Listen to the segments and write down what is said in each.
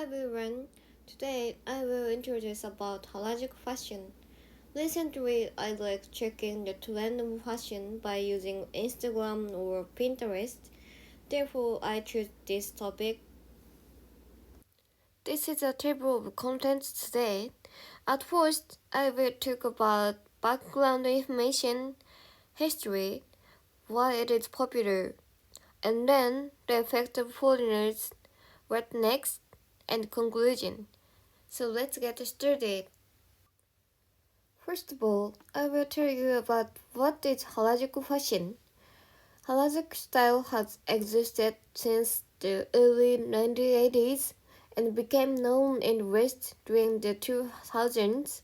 everyone. Today I will introduce about Harajuku fashion. Recently I like checking the trend of fashion by using Instagram or Pinterest. Therefore I choose this topic. This is a table of contents today. At first I will talk about background information, history, why it is popular, and then the effect of foreigners, what next, and conclusion. So let's get started. First of all, I will tell you about what is Harajuku fashion. Harajuku style has existed since the early 1980s and became known in the West during the 2000s.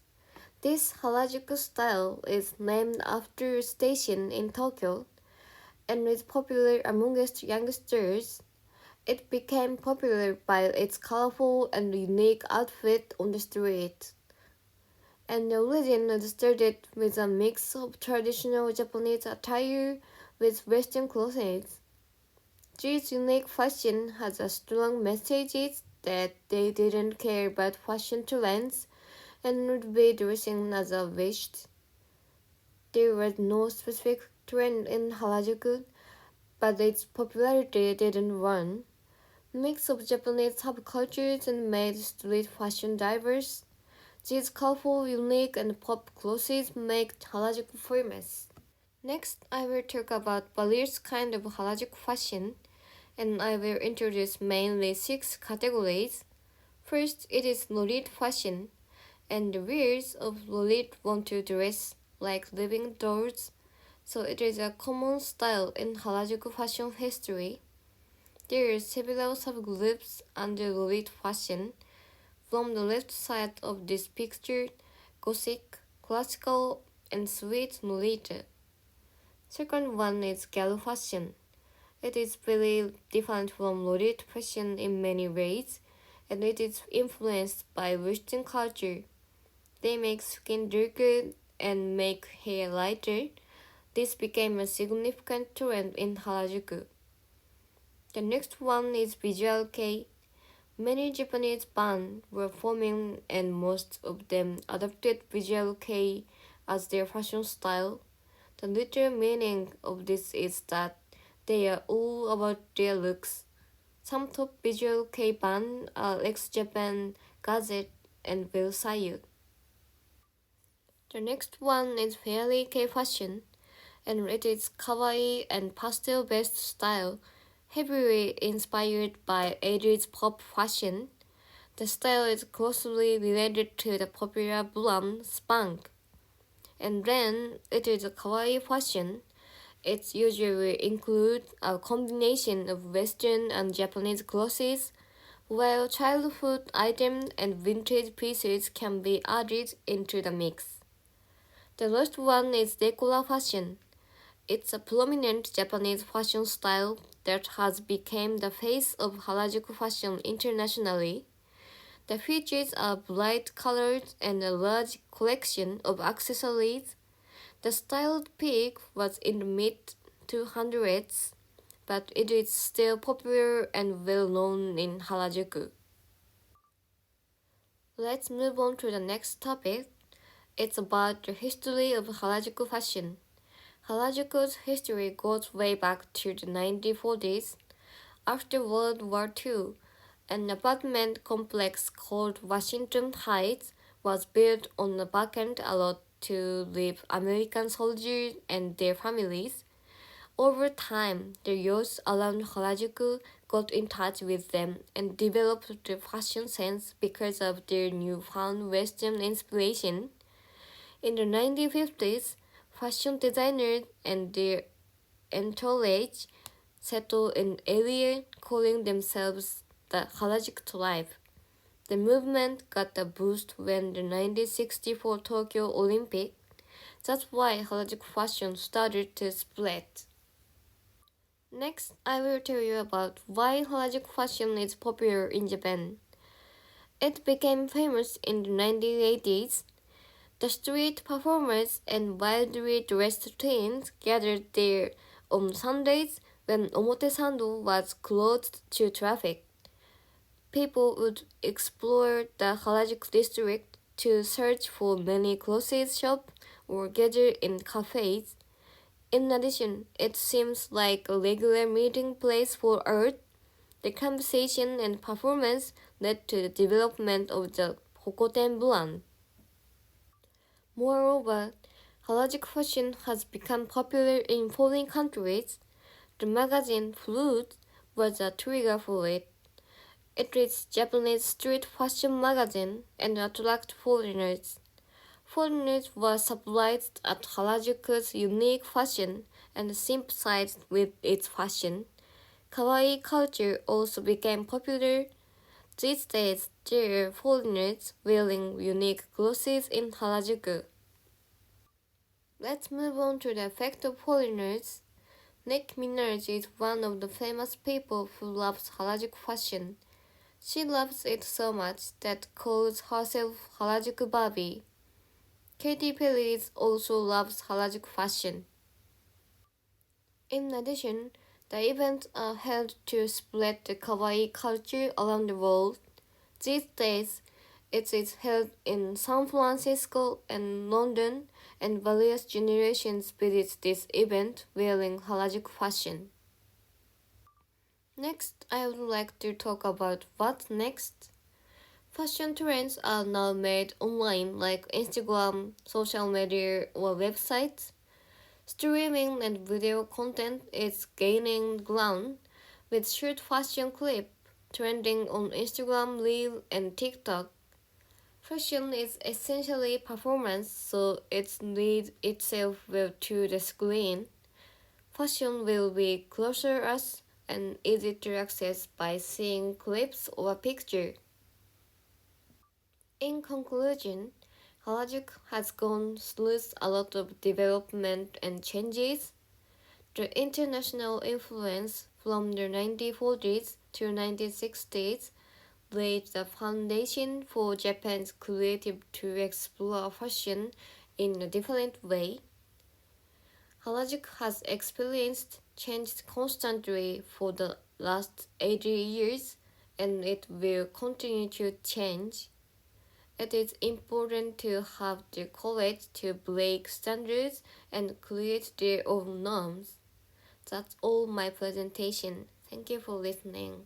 This Harajuku style is named after a station in Tokyo and is popular amongst youngsters. It became popular by its colorful and unique outfit on the street. And the origin started with a mix of traditional Japanese attire with Western clothes. This unique fashion has a strong message that they didn't care about fashion trends and would be dressing as a wished. There was no specific trend in Harajuku, but its popularity didn't run. Mix of Japanese subcultures and made street fashion diverse. These colorful, unique, and pop clothes make Harajuku famous. Next, I will talk about various kinds of Harajuku fashion, and I will introduce mainly 6 categories. First, it is Lorit fashion, and the wearers of Lorit want to dress like living dolls, so it is a common style in Harajuku fashion history. There are several subgroups under Lorit fashion. From the left side of this picture, Gothic, Classical, and Sweet Lolita. Second one is Ghetto fashion. It is very different from Lolita fashion in many ways, and it is influenced by Western culture. They make skin darker and make hair lighter. This became a significant trend in Harajuku. The next one is Visual Kei. Many Japanese bands were forming and most of them adopted visual kei as their fashion style. The literal meaning of this is that they are all about their looks. Some top visual kei bands are X Japan, Gazette, and Versailles. The next one is fairy kei fashion, and it is kawaii and pastel-based style, heavily inspired by 80s pop fashion. The style is closely related to the popular brand Spank. And then it is a kawaii fashion. It usually includes a combination of Western and Japanese clothes, while childhood items and vintage pieces can be added into the mix. The last one is decora fashion. It's a prominent Japanese fashion style that has become the face of Harajuku fashion internationally. The features are bright colors and a large collection of accessories. The styled peak was in the mid 200s, but it is still popular and well known in Harajuku. Let's move on to the next topic. It's about the history of Harajuku fashion. Harajuku's history goes way back to the 1940s. After World War II, an apartment complex called Washington Heights was built on a vacant lot to live American soldiers and their families. Over time, the youth around Harajuku got in touch with them and developed the fashion sense because of their newfound Western inspiration. In the 1950s, fashion designers and their entourage settled in area calling themselves the Harajuku tribe. The movement got a boost when the 1964 Tokyo Olympic. That's why Harajuku fashion started to spread. Next, I will tell you about why Harajuku fashion is popular in Japan. It became famous in the 1980s. The street performers and wildly dressed teens gathered there on Sundays when Omotesando was closed to traffic. people would explore the Harajuku district to search for many clothes shops or gather in cafes. In addition, it seems like a regular meeting place for art. The conversation and performance led to the development of the Hokoten brand. Moreover, Harajuku fashion has become popular in foreign countries. The magazine Fruit was a trigger for it. It is Japanese street fashion magazine and attract foreigners. Foreigners were surprised at Harajuku's unique fashion and sympathized with its fashion. Kawaii culture also became popular. These days, there are foreigners wearing unique clothes in Harajuku. Let's move on to the effect of foreigners. Nicki Minaj is one of the famous people who loves Harajuku fashion. She loves it so much that calls herself Harajuku Barbie. Katy Perry also loves Harajuku fashion. In addition, the events are held to spread the kawaii culture around the world. These days, it is held in San Francisco and London, and various generations visit this event wearing Harajuku fashion. Next, I would like to talk about what's next. Fashion trends are now made online like Instagram, social media, or websites. Streaming and video content is gaining ground with short fashion clip trending on Instagram, Reel, and TikTok. Fashion is essentially performance, so it leads itself well to the screen. Fashion will be closer to us and easy to access by seeing clips or pictures. In conclusion, Harajuku has gone through a lot of development and changes. The international influence from the 1940s to 1960s laid the foundation for Japan's creative to explore fashion in a different way. Harajuku has experienced change constantly for the last 80 years, and it will continue to change. It is important to have the courage to break standards and create their own norms. That's all my presentation. Thank you for listening.